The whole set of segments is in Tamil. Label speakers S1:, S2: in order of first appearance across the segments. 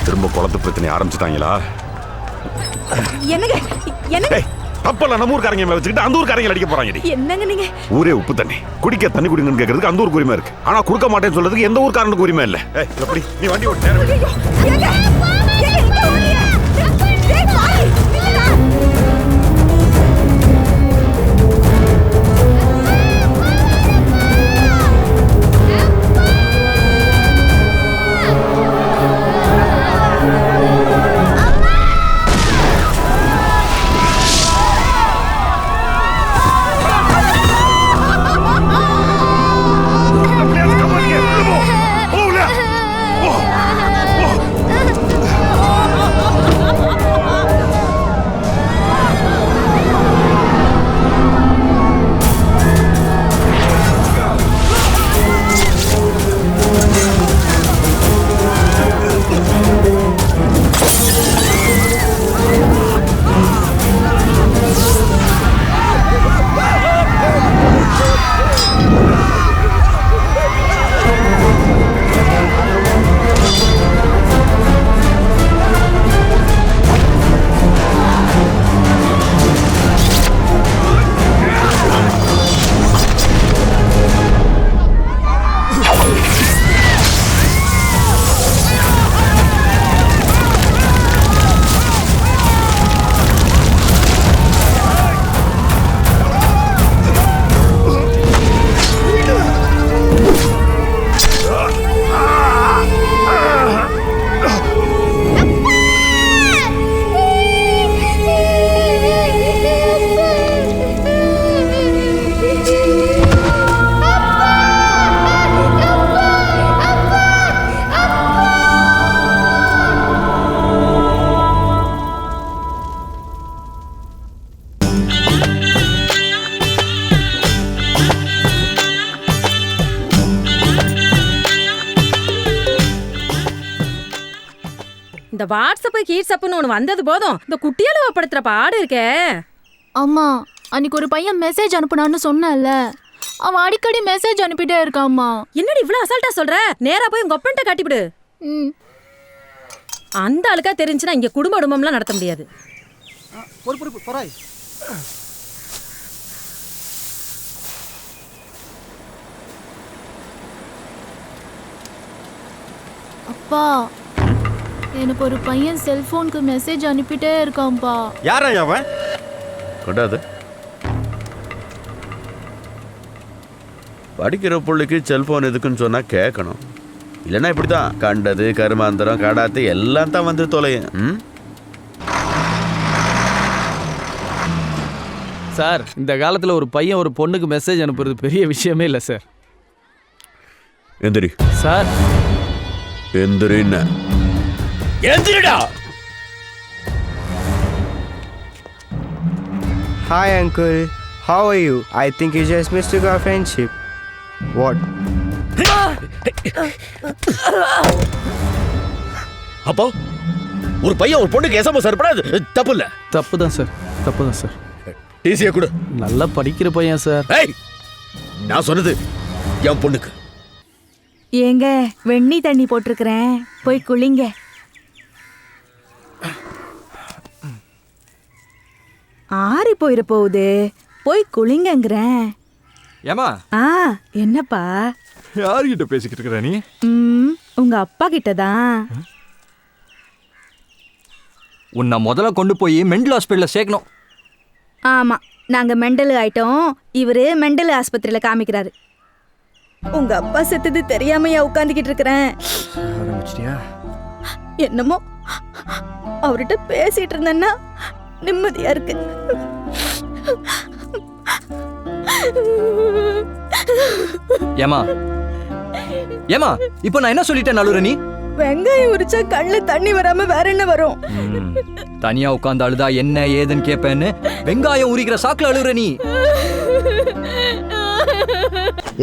S1: திரும்ப குளத்து பிரச்சனை ஆரம்பிச்சுட்டாங்களா?
S2: என்னங்க என்னங்க
S1: அப்பெல்லாம் நம்ம ஊர்க்காரங்க வச்சுக்கிட்டு அந்த ஊர்க்காரங்க அடிக்க போறாங்க.
S2: என்னங்க நீங்க?
S1: ஊரே உப்பு தண்ணி குடிக்க தண்ணி குடிங்கன்னு கேட்கறதுக்கு அந்த ஊருக்கு உரிமை இருக்கு. ஆனா கொடுக்க மாட்டேன்னு சொல்றதுக்கு எந்த ஊர்க்காரனுக்கு உரிமை இல்ல. எப்படி நீ வண்டி ஓட்டு?
S2: இந்த வாட்ஸ்அப் கீட்ஸ்அப்னு ஒன்று வந்தது போதும் இந்த குட்டியால படுத்துற பாடு இருக்கே.
S3: அம்மா அன்னைக்கு ஒரு பையன் மெசேஜ் அனுப்புனான்னு சொன்னல, அவன் அடிக்கடி மெசேஜ் அனுப்பிட்டே இருக்காம்மா.
S2: என்னடி இவ்வளவு அசால்ட்டா சொல்ற? நேரா போய் உங்க அப்பன்ட்ட காட்டிவிடு. அந்த ஆளுக்கா தெரிஞ்சுனா இங்க குடும்பம்லாம் நடத்த முடியாது.
S3: அப்பா எனக்கு ஒரு பையன் செல்போனுக்கு மெசேஜ் அனுப்பிட்டே இருக்கான்பா.
S1: யாரா அவன்? கொண்டாது படிக்கிற பிள்ளைக்கு செல்போன் எதுக்குன்னு சொன்னா கேட்கணும். இல்லைன்னா இப்படிதான் கண்டது கருமாந்திரம் கடாத்து எல்லாம் தான் வந்து தொலையும்.
S4: சார் இந்த காலத்தில் ஒரு பையன் ஒரு பொண்ணுக்கு மெசேஜ் அனுப்புறது பெரிய விஷயமே இல்லை சார்.
S1: எந்திரி
S4: sir.
S1: எந்திரின்னா
S4: எந்திரிடா.
S5: Hi uncle, how are you? I think you just mistook our friendship. What?
S6: அப்போ ஒரு பையன் ஒரு பொண்ணுக்கு எஸ்எம்எஸ் அனுப்புறது தப்பு இல்ல?
S4: தப்பு தான் சார், தப்பு தான் சார்.
S6: டிசியை கொடு.
S4: நல்லா படிக்கிற பையன் சார்.
S6: நான் சொன்னது என் பொண்ணுக்கு.
S2: ஏங்க வெண்ணி தண்ணி போட்டிருக்கிறேன், போய் குளிங்க. ஆறி போயிட போகுது, போய் குளிங்கங்கிறேன்.
S7: ஏமா?
S2: என்னப்பா?
S7: யார்கிட்ட பேசிக்கிட்டு இருக்கிற நீ?
S2: உங்க அப்பா கிட்டதான்.
S7: உன்னை முதல்ல கொண்டு போய் மெண்டல் ஹாஸ்பிட்டல்ல சேர்க்கணும்.
S2: ஆமா, நாங்க மெண்டல் ஆயிட்டோம், இவரு மெண்டல் ஆஸ்பத்திரியில காமிக்கிறாரு. உங்க அப்பா செத்தது தெரியாமையா உட்காந்துக்கிட்டு இருக்கிறேன். என்னமோ அவர்கிட்ட பேசிட்டு இருந்தேன்னா நிம்மதியா இருக்கு.
S7: ஏமா ஏமா இப்ப நான் என்ன சொல்லிட்டேன் நலுற? நீ
S2: வெங்காயம் உரிச்சா கண்ணுல தண்ணி வராம வேற என்ன வரும்?
S7: தனியா உட்கார்ந்து அழுதா என்ன ஏதுன்னு கேப்பேன்னு வெங்காயம் உரிக்கிற சாக்குல அழுகுற நீ.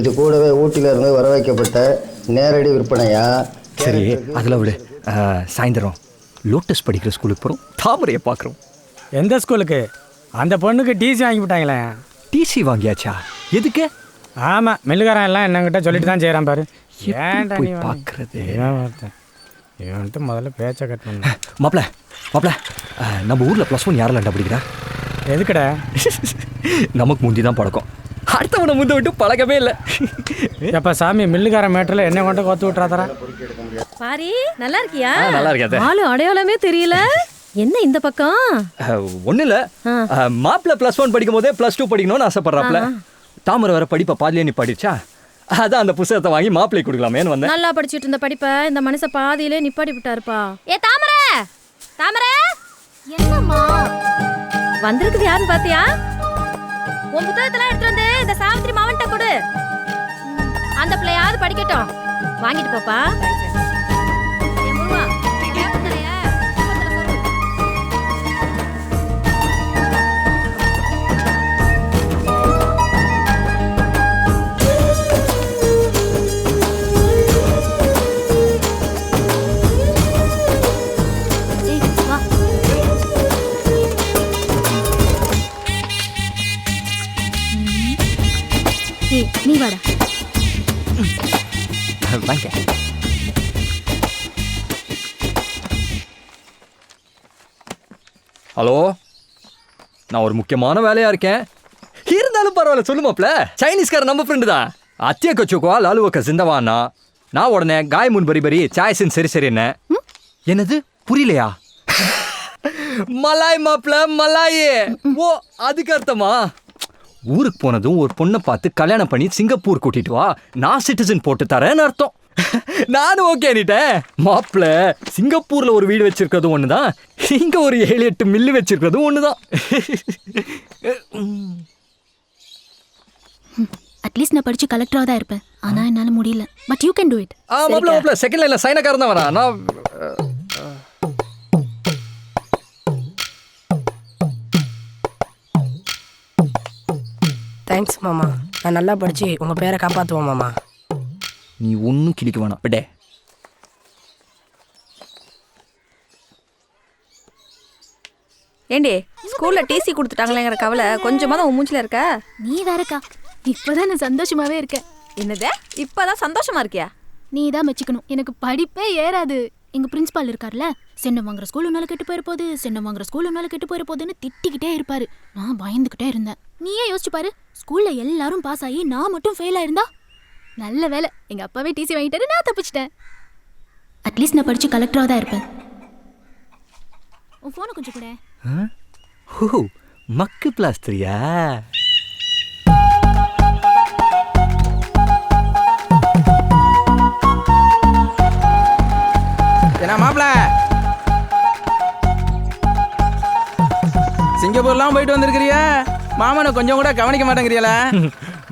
S8: இது கூடவே ஊட்டில இருந்து வர வைக்கப்பட்ட நேரடி விற்பனையா?
S7: சரி, அதில் விடு. சாயந்தரம் லோட்டஸ் படிக்கிற ஸ்கூலுக்கு போகிறோம், தாமரையை பார்க்குறோம்.
S9: எந்த ஸ்கூலுக்கு? அந்த பொண்ணுக்கு டிசி வாங்கி விட்டாங்களே.
S7: டிசி வாங்கியாச்சா? எதுக்கு?
S9: ஆமாம், மில்லுக்காரன் எல்லாம் என்னங்கிட்ட சொல்லிட்டு தான் செய்கிறான் பாரு. ஏன்டா
S7: போய்
S9: நீ
S7: பார்க்கறது?
S9: இவன்ட்டு முதல்ல பேச்சை கட் பண்ண.
S7: மாப்பிள மாப்பிள, நம்ம ஊரில் +1 யாரெல்லாம் படிக்கிறா?
S9: எதுக்குடா?
S7: நமக்கு முந்தி தான் பழக்கம், அடுத்தவனை முந்த விட்டு பழக்கமே இல்லை.
S9: எப்போ சாமி மில்லுக்காரன் மேட்டரில் என்ன கொண்டு கொத்து விட்றாதரா?
S2: பாரி, நல்லா இருக்கியா?
S7: நல்லா இருக்காது.
S2: ஆளு அடையாளமே தெரியல. என்ன இந்த பக்கம்?
S7: ஒன்றும் இல்லை, மாப்பிள்ள +1 படிக்கும் போதே +2 படிக்கணும்னு ஆசைப்படுறாப்புல. தாமரை வர படிப்பை பாதிலே நீ படிச்சா, அதான் அந்த புத்தகத்தை வாங்கி மாப்பிள்ளை கொடுக்கலாமேன்னு வந்தேன்.
S2: நல்லா படிச்சுட்டு இருந்த படிப்பை இந்த மனுஷ பாதியிலே நிப்பாடி விட்டாருப்பா. ஏ தாமரை, தாமரை,
S3: என்னம்மா?
S2: வந்திருக்குது யாருன்னு பாத்தியா? உன் புத்தகத்தெல்லாம் எடுத்து வந்து இந்த சாவித்திரி மாவன்ட்ட கொடு. அந்த பிள்ளையாவது படிக்கட்டும். வாங்கிட்டு போப்பா. ஏ முருகா, கேப்ப தலைய பக்கத்துல சொரு.
S3: ஏய், வா. ஏய், நீ வாடா.
S7: வாங்க. ஹலோ, நான் ஒரு முக்கியமான வேலையா இருக்கேன். இருந்தாலும் பரவாயில்ல, சொல்லு மாப்ள. சைனீஸ்கார நம்ம ஃப்ரெண்டு தான். அத்திய கச்சுக்கோ லாலுவக்க சிந்தவானா. நான் உடனே காய் முன் பரி பரி சாய்ஸின் சரி சரி என்ன. என்னது புரியலையா? மலாய் மாப்ள, மலாயே. ஓ, அதுக்கு அர்த்தமா? ஊருக்கு போனதும் ஒரு பொண்ணை பார்த்து கல்யாணம் பண்ணி சிங்கப்பூர் கூட்டிட்டு வா, நான் சிட்டிசன் போட்டு தரேன்னு அர்த்தம். நானும் ஓகே நீட்டேன். மாப்பிள்ள சிங்கப்பூர்ல ஒரு வீடு வச்சிருக்கிறதும் ஒண்ணுதான், இங்க ஒரு 7-8 மில்லு வச்சிருக்கிறதும் ஒண்ணுதான்.
S3: அட்லீஸ்ட் நான் படிச்சு கலெக்டரா தான் இருப்பேன். ஆனா என்னால முடியல. But you can to it.
S7: மாப்பிள்ள செகண்ட் லைன்ல சைனக்காரன் தான் வரா. நான்
S10: தேங்க்ஸ் மாமா. நான் நல்லா படிச்சு உங்க பேரை காப்பாற்றுவோம் மாமா.
S7: நீ ஒன்றும் கிளிக்க வேணாம் விட.
S2: ஏண்டி, ஸ்கூல்ல டிசி கொடுத்துட்டாங்களேங்கிற கவலை கொஞ்சமா தான் உன் மூஞ்சில இருக்க.
S3: நீ வேறக்கா, இப்பதான் நான் சந்தோஷமாவே இருக்கேன்.
S2: என்னது, இப்பதான் சந்தோஷமா இருக்கியா?
S3: நீ தான் மெச்சிக்கணும். எனக்கு படிப்பே ஏறாது. எங்க பிரின்சிபால் இருக்கார்ல, சென்னம் வாங்குற ஸ்கூல் உன்னால கெட்டு போயிட போகுது, சென்னம் வாங்குற ஸ்கூல் உன்னால கெட்டு போயிட போகுதுன்னு திட்டிக்கிட்டே இருப்பாரு. நான் பயந்துகிட்டே இருந்தேன். நீயே யோசிச்சு பாரு, ஸ்கூல்ல எல்லாரும் பாஸ் ஆகி நான் மட்டும் ஃபெயில் ஆயிருந்தா? நல்ல வேலை, எங்க அப்பாவே டிசி வாங்கிட்டாரு, நான் தப்பிச்சிட்டேன். அட்லீஸ்ட் நான் படிச்சு கலெக்டரா தான் இருப்பேன். உன் போனை கொஞ்சம் கூட.
S7: ஓ, மக்கு பிளாஸ்டரியா?
S11: என்ன மாப்பிள, சிங்கப்பூர்லாம் போயிட்டு வந்திருக்கிறியா? மாமனை கொஞ்சம் கூட கவனிக்க மாட்டேங்கிறியல.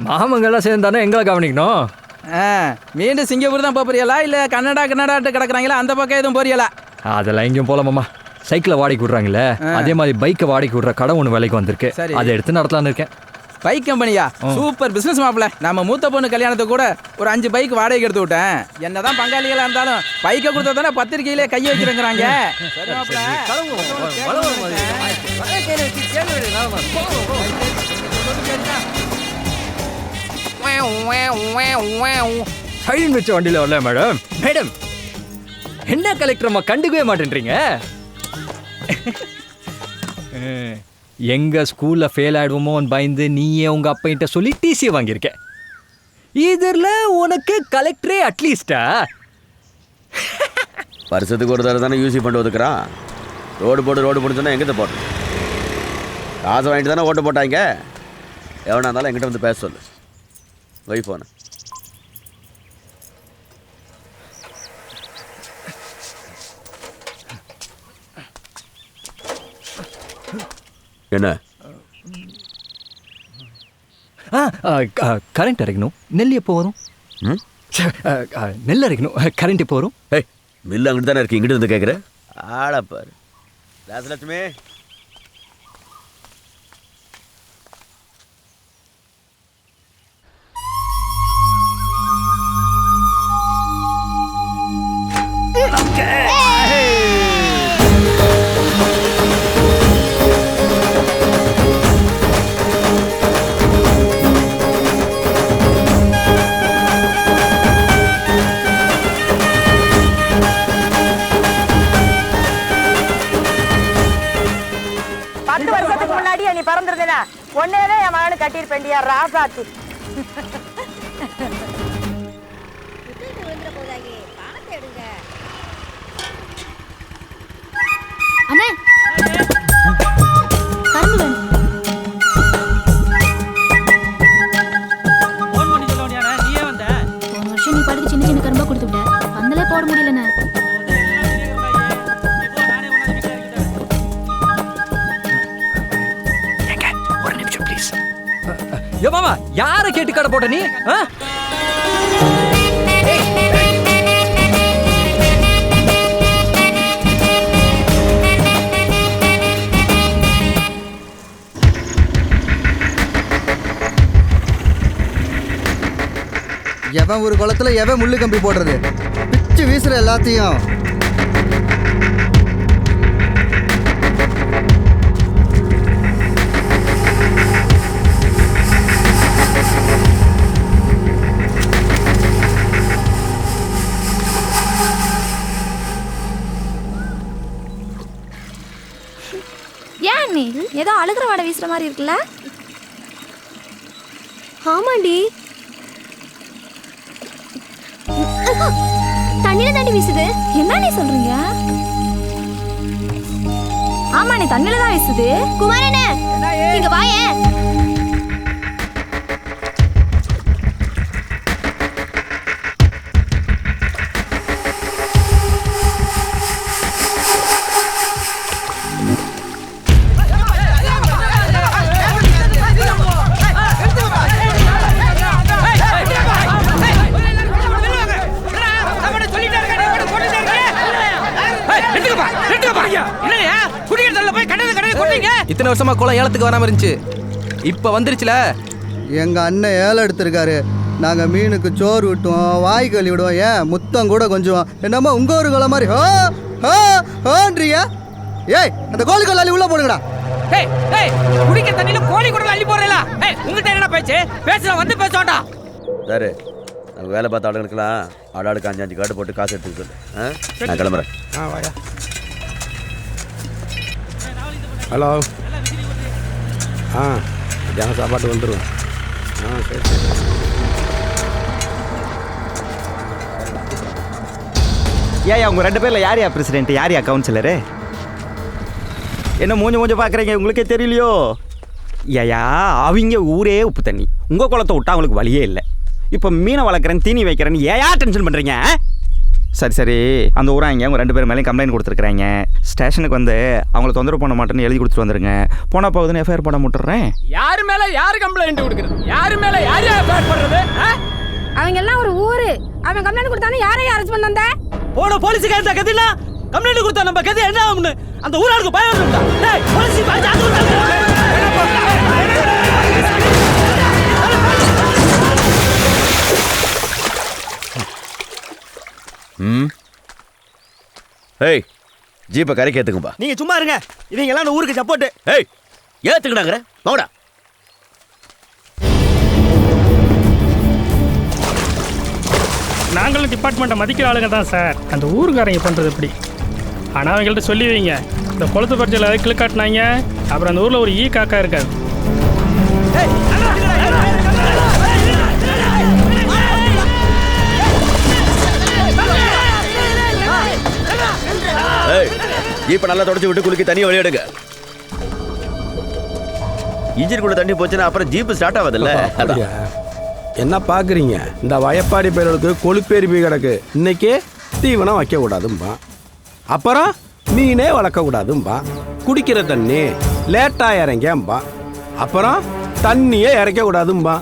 S7: மாமங்கெல்லாம் சேர்ந்தானே எங்களை கவனிக்கணும்.
S11: மீண்டும் சிங்கப்பூர் தான் போறியலா, இல்ல கன்னடாட்டு கிடக்குறாங்களா அந்த பக்கம் எதுவும் போறியலா?
S7: அதெல்லாம் எங்கேயும் போல மாமா. சைக்கிளை வாடகைக்கு விட்றாங்களே, அதே மாதிரி பைக்கை வாடகைக்கு விட்ற கடை ஒன்று விலைக்கு வந்திருக்கு. அதை எடுத்து நடத்தலான்னு இருக்கேன்.
S11: பைக் கம்பெனியா? சூப்பர் பிசினஸ் மாப்பிள. நம்ம மூத்த பொண்ணு கல்யாணத்துக்கு கூட ஒரு 5 பைக் வாடகைக்கு எடுத்து விட்டேன். என்னதான் பங்காளிகளா இருந்தாலும் பைக்கை கொடுத்தா தானே பத்திரிகையிலே கையை வச்சிருக்கிறாங்க.
S7: சைலண்ட் வச்ச வண்டியில் வரல மேடம். மேடம், என்ன கலெக்டர் அம்மா கண்டுக்கவே மாட்டேன்றீங்க? எங்க ஸ்கூல்ல ஃபெயில் ஆயிடுவோமோன்னு பயந்து நீயே உங்க அப்பா சொல்லி டிசியை வாங்கியிருக்க. இதுல உனக்கு கலெக்டரே அட்லீஸ்டா?
S6: வருஷத்துக்கு ஒரு தடவை தானே யூசி பண்ணி ஒதுக்குறான். ரோடு போட்டு சொன்னா எங்கே போடுறோம்? காசை வாங்கிட்டு தானே ஓட்டு போட்டாங்க. எவனா இருந்தாலும் என்கிட்ட வந்து பேச சொல்லு. வை போன. என்ன
S7: கரண்ட் இறக்கணும். நெல் எப்போ வரும்? நெல் இறக்கணும், கரண்ட் எப்போ வரும்?
S6: மில்லு அங்கிட்டு தானே இருக்கு, இங்கிட்டு வந்து கேட்குற ஆளப்பாரு. ராசலட்சுமி,
S12: 10 வருஷத்துக்கு முன்னாடியே நீ பிறந்திருந்தேனா ஒன்னேவே என் மகனு கட்டியிருப்பேண்டியா ராசாத்தி.
S3: அண்ணே கரும்பு வேணும். போன வருஷம் நீ பாட்டுக்கு சின்ன சின்ன கரும்பா கொடுத்து விட்ட, பந்தலே போட முடியலண்ணே.
S7: ஒரு நிமிஷம் ப்ளீஸ். ஏ மாமா, யாரை கேட்டு கடை போட்ட நீ?
S13: எவன் ஒரு குளத்துல எவன் முள்ளு கம்பி போடுறது, பிச்சு வீசுற எல்லாத்தையும்.
S2: ஏன் நீ ஏதோ அழுகிற வாடை வீசுற மாதிரி இருக்குல்ல? ஆமாண்டி, தண்ணியில தாண்டி வீசுது. என்ன நீ சொல்றீங்க? ஆமா, நீ தண்ணியில தான் வீசுது. குமாரண்ணே இங்க வாயேன்.
S11: இத்தனை வருஷமா குளம் ஏலத்துக்கு வராம இருந்துச்சு, இப்ப வந்துருச்சுல.
S13: எங்க அண்ணன் ஏலம் எடுத்திருக்காரு. நாங்க மீனுக்கு சோறு விட்டுவோம், வாய் கழுவி விடுவோம், ஏன் முத்தம் கூட கொஞ்சம். என்னம்மா உங்க ஒரு குளம் மாதிரி ஹோன்றியா? ஏய், அந்த கோழி கொள்ளாளி உள்ள போடுங்கடா.
S11: குடிக்க தண்ணியில கோழி கூட அள்ளி போறீங்களா? உங்ககிட்ட என்ன பேச்சு? பேசுற வந்து பேசோட்டா
S6: சார். நம்ம வேலை பார்த்த ஆளுங்களுக்கெல்லாம் ஆடாளுக்கு 5 கார்டு போட்டு காசு எடுத்துக்க சொல்லு. நான் கிளம்புறேன்.
S9: வாயா. ஹலோ. மத்தியானம் சாப்பாட்டு வந்துடுவேன். சரி சரி.
S5: ஏயா உங்க 2 பேர்ல யாரையா பிரசிடென்ட், யாரையா கவுன்சிலரு? என்ன மூஞ்ச பார்க்குறீங்க, உங்களுக்கே தெரியலையோ? ஏயா அவங்க ஊரே உப்பு தண்ணி, உங்கள் குளத்தை விட்டா அவங்களுக்கு வழியே இல்லை. இப்போ மீனை வளர்க்குறேன், தீனி வைக்கிறேன்னு ஏயா டென்ஷன் பண்ணுறீங்க? சரி அந்த ஊராங்க உங்கள் 2 பேர் மேலேயும் கம்ப்ளைண்ட் கொடுத்துருக்குறாங்க. ஸ்டேஷனுக்கு வந்து அவங்கள தொந்தரவு பண்ண மாட்டேன்னு எழுதி கொடுத்துட்டு வந்துருங்க. போனால் போகுதுன்னு எஃப்ஐஆர் போட முட்டுறேன்.
S11: யாரு மேல யாரு கம்ப்ளைண்ட் கொடுக்குறது? யாரு மேல யாரு எஃப்ஐஆர் பண்றது?
S2: அவங்க எல்லாம் ஒரு ஊரு. அவன் கம்ப்ளைண்ட் கொடுத்தானே யாரையும் அரெஸ்ட் பண்ண வந்த?
S11: போன போலீஸ்க்கு அந்த கதில கம்ப்ளைண்ட் கொடுத்தா நம்ம கதி என்ன ஆகும்னு அந்த ஊராருக்கு பயம் இருந்தா. டேய் போலீஸ் பாத்து அது
S6: ஏய், ஜீப்பை கரைக்கு ஏத்துக்கும்பா.
S5: நீங்கள் சும்மா இருங்க, இவங்க எல்லாம் அந்த ஊருக்கு சப்போர்ட்டு.
S6: ஏய், ஏத்துக்கிட்டாங்கிற போடா.
S9: நாங்களும் டிபார்ட்மெண்ட்டை மதிக்கிற ஆளுங்க தான் சார். அந்த ஊருக்காரங்க பண்ணுறது எப்படி? ஆனால் அவங்கள்ட்ட சொல்லி வைங்க, இந்த குளத்து பறிச்சல் அதை கிளிக்காட்டினாங்க, அப்புறம் அந்த ஊரில் ஒரு காக்கா இருக்காது.
S6: ஜீப்பை நல்லா தொடச்சி விட்டு குளிக்க தண்ணியை வெளியெடுங்க. இன்ஜினுக்குள்ள தண்ணி போச்சுன்னா அப்புறம் ஜீப்பு ஸ்டார்ட் ஆகாதுல்ல.
S9: என்ன பார்க்குறீங்க? இந்த வயப்பாடி பேர்களுக்கு கொழுப்பேறி போய் கிடக்கு. இன்னைக்கு தீவனம் வைக்கக்கூடாதும்பா, அப்புறம் மீனே வளர்க்கக்கூடாதும்பா, குடிக்கிற தண்ணி லேட்டாக இறங்கம்பா, அப்புறம் தண்ணியே இறக்கக்கூடாதும்பா.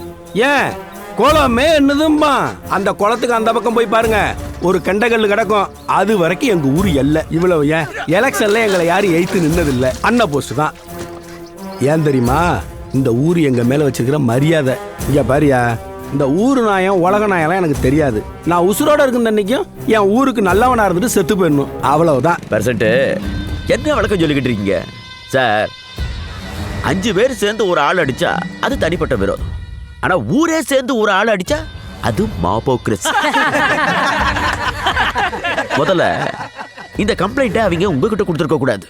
S9: ஏன் குளமே என்னதும்பா? அந்த குளத்துக்கு அந்த பக்கம் போய் பாருங்க, ஒரு கண்டகல் கிடக்கும். அது வரைக்கும் எங்க ஊர் எல்லை. இவ்வளவு ஏன் எலெக்ஷன்ல எங்களை யாரும் எய்த்து நின்னதில்லை. அண்ணா போஸ்ட் தான். ஏன் தெரியுமா? இந்த ஊர் எங்க மேல வச்சிருக்கிற மரியாதை. இங்க பாரியா, இந்த ஊர் நாயம் உலக நாயெல்லாம் எனக்கு தெரியாது. நான் உசுரோட இருக்கும் அன்னைக்கும் என் ஊருக்கு நல்லவனா இருந்துட்டு செத்து போயிடணும், அவ்வளவுதான்.
S6: பெர்சன்ட் என்ன வழக்கம் சொல்லிக்கிட்டு இருக்கீங்க சார்? 5 பேர் சேர்ந்து ஒரு ஆள் அடிச்சா அது தனிப்பட்ட விரோதம். ஆனா ஊரே சேர்ந்து ஒரு ஆள் அடிச்சா அது மாபோக்ரஸ். முதல்ல இந்த கம்ப்ளைண்ட்டை அவங்க உங்ககிட்ட கொடுத்துருக்க கூடாது,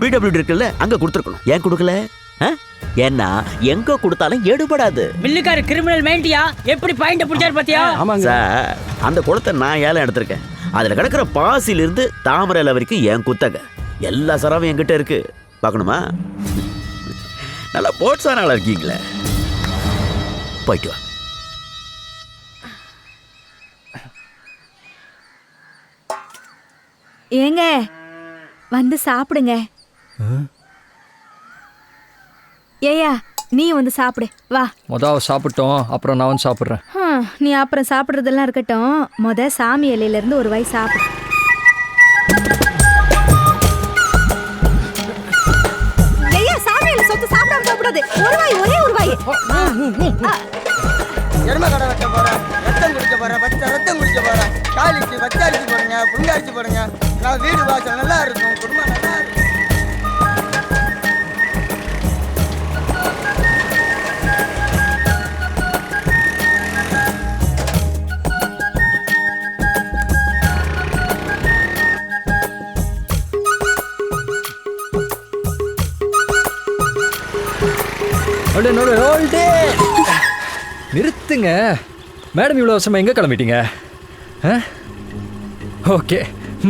S6: பிடபிள்யூடி இருக்குல்ல அங்க கொடுத்துருக்கணும். ஏன் கொடுக்கல? ஏன்னா எங்க கொடுத்தாலும் எடுபடாது.
S12: மில்லுக்கார கிரிமினல் மைண்டியா எப்படி பாயிண்ட புடிச்சாரு பாத்தியா?
S6: சார், அந்த குளத்தை நான் ஏலம் எடுத்திருக்கேன். அதுல கிடக்கிற பாசிலிருந்து தாமரையில வரைக்கும் என் குத்தகை. எல்லா சரவும் என்கிட்ட இருக்கு. பார்க்கணுமா? நல்லா போட்ஸான ஆளா இருக்கீங்களே. போயிட்டு வா.
S2: ஏங்க வந்து சாப்பிடுங்க. ஏயா நீ வந்து சாப்பிடு வா.
S7: மொதல் சாப்பிட்டோம், அப்புறம் நான் வந்து சாப்பிட்றேன்.
S2: நீ அப்புறம் சாப்பிட்றதெல்லாம் இருக்கட்டும், சாமி இலையில இருந்து ஒரு வாய் சாப்பிடு. ஏயா சாமி இலை சொத்து சாப்பிடாம போகக்கூடாது. ஒரு வாய், ஒரே ஒரு வாய்.
S13: எருமை கடை வெட்ட போறேன், ரத்தம் குடிக்க போறேன், ரத்தம் குடிக்க போறேன், காலிக்கு வச்சாரிச்சு போடுங்க, புங்காரிச்சு போடுங்க. நான் வீடு வாசல் நல்லா இருக்கும், குடும்பம் நல்லா இருக்கும்.
S7: நிறுத்துங்க மேடம், இவ்வளோ வருஷமா எங்கே கிளம்பிட்டீங்க? ஓகே,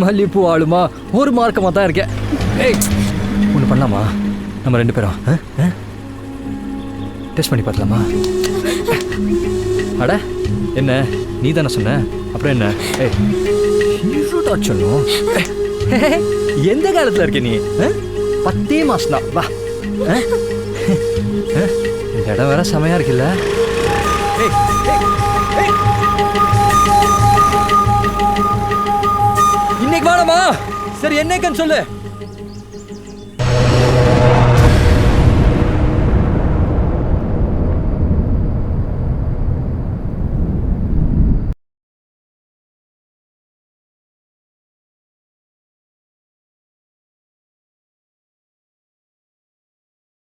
S7: மல்லிப்பூ ஆளுமா ஒரு மார்க்கமாக தான் இருக்கேன். ஏய், ஒன்று பண்ணலாமா? நம்ம 2 பேரும் டெஸ்ட் பண்ணி பார்க்கலாமா? அட என்ன, நீ தானே சொன்ன, அப்புறம் என்ன? ஏய், சொல்லும் எந்த காலத்தில் இருக்க நீ? 10 மாசம் தான். வா, இந்த இடம் வேற செமையா இருக்குல்ல? இன்னைக்கு வாழமா? சரி, என்னைக்குன்னு சொல்லு.